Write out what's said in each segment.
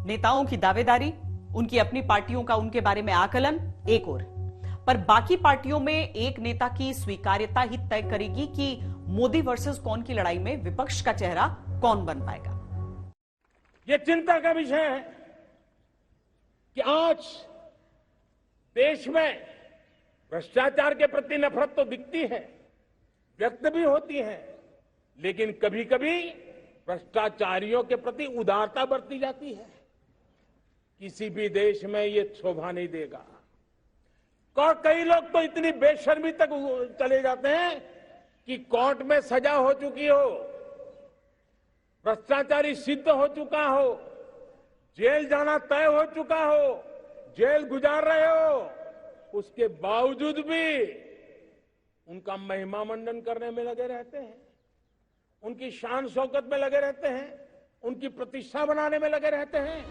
नेताओं की दावेदारी, उनकी अपनी पार्टियों का उनके बारे में आकलन एक ओर, पर बाकी पार्टियों में एक नेता की स्वीकार्यता ही तय करेगी कि मोदी वर्सेस कौन की लड़ाई में विपक्ष का चेहरा कौन बन पाएगा। यह चिंता का विषय है कि आज देश में भ्रष्टाचार के प्रति नफरत तो दिखती है, व्यक्त भी होती है, लेकिन कभी कभी भ्रष्टाचारियों के प्रति उदारता बरती जाती है। किसी भी देश में ये शोभा नहीं देगा। और कई लोग तो इतनी बेशर्मी तक चले जाते हैं कि कोर्ट में सजा हो चुकी हो, भ्रष्टाचारी सिद्ध हो चुका हो, जेल जाना तय हो चुका हो, जेल गुजार रहे हो, उसके बावजूद भी उनका महिमा मंडन करने में लगे रहते हैं, उनकी शान शौकत में लगे रहते हैं, उनकी प्रतिष्ठा बनाने में लगे रहते हैं।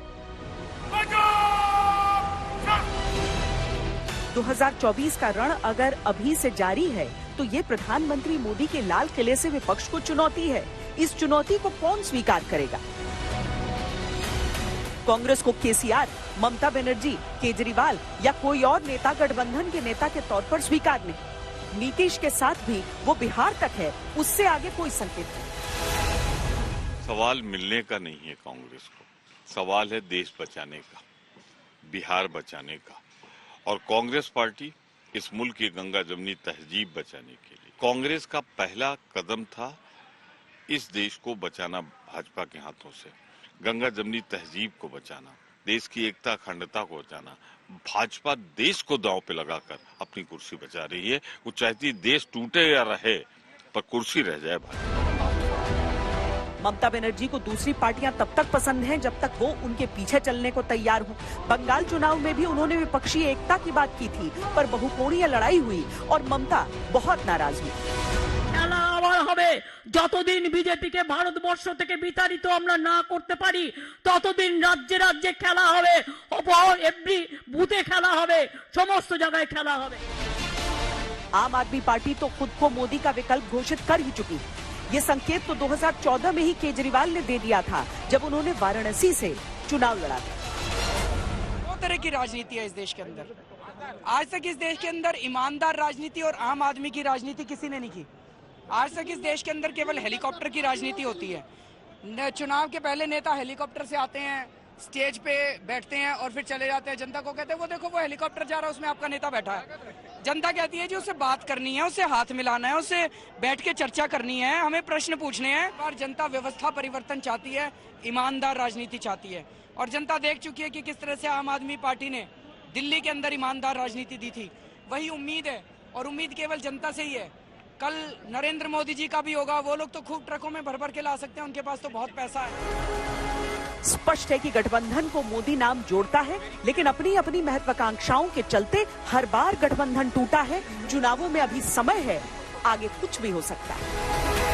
2024 का रण अगर अभी से जारी है तो ये प्रधानमंत्री मोदी के लाल किले से विपक्ष को चुनौती है। इस चुनौती को कौन स्वीकार करेगा? कांग्रेस को केसीआर, ममता बनर्जी, केजरीवाल या कोई और नेता गठबंधन के नेता के तौर पर स्वीकार नहीं। नीतीश के साथ भी वो बिहार तक है, उससे आगे कोई संकेत नहीं। सवाल मिलने का नहीं है कांग्रेस को, सवाल है देश बचाने का, बिहार बचाने का। और कांग्रेस पार्टी इस मुल्क की गंगा जमनी तहजीब बचाने के लिए, कांग्रेस का पहला कदम था इस देश को बचाना, भाजपा के हाथों से गंगा जमनी तहजीब को बचाना, देश की एकता अखंडता को बचाना। भाजपा देश को दांव पे लगाकर अपनी कुर्सी बचा रही है। वो चाहती देश टूटे या रहे पर कुर्सी रह जाए भाजपा। ममता बनर्जी को दूसरी पार्टियां तब तक पसंद हैं जब तक वो उनके पीछे चलने को तैयार हो। बंगाल चुनाव में भी उन्होंने विपक्षी एकता की बात की थी, पर बहुकोणीय लड़ाई हुई और ममता बहुत नाराज हुई। খেলা আবার হবে, যতদিন বিজেপিকে ভারতবর্ষ থেকে বিতাড়িত আমরা না করতে পারি ততদিন রাজ্যে রাজ্যে খেলা হবে, এভরি বুথে খেলা হবে, সমস্ত জায়গায় খেলা হবে। आम आदमी पार्टी तो खुद को मोदी का विकल्प घोषित कर ही चुकी है। ये संकेत तो 2014 में ही केजरीवाल ने दे दिया था जब उन्होंने वाराणसी से चुनाव लड़ा था। दो तरह की राजनीति है इस देश के अंदर। आज तक इस देश के अंदर ईमानदार राजनीति और आम आदमी की राजनीति किसी ने नहीं की। आज तक इस देश के अंदर केवल हेलीकॉप्टर की राजनीति होती है। चुनाव के पहले नेता हेलीकॉप्टर से आते हैं, स्टेज पे बैठते हैं और फिर चले जाते हैं। जनता को कहते हैं वो देखो वो हेलीकॉप्टर जा रहा है, उसमें आपका नेता बैठा है। जनता कहती है जी उससे बात करनी है, उससे हाथ मिलाना है, उससे बैठ के चर्चा करनी है, हमें प्रश्न पूछने हैं। और जनता व्यवस्था परिवर्तन चाहती है, ईमानदार राजनीति चाहती है। और जनता देख चुकी है कि किस तरह से आम आदमी पार्टी ने दिल्ली के अंदर ईमानदार राजनीति दी थी। वही उम्मीद है और उम्मीद केवल जनता से ही है। कल नरेंद्र मोदी जी का भी होगा। वो लोग तो खूब ट्रकों में भर भर के ला सकते हैं, उनके पास तो बहुत पैसा है। स्पष्ट है कि गठबंधन को मोदी नाम जोड़ता है, लेकिन अपनी अपनी महत्वाकांक्षाओं के चलते हर बार गठबंधन टूटा है। चुनावों में अभी समय है, आगे कुछ भी हो सकता है।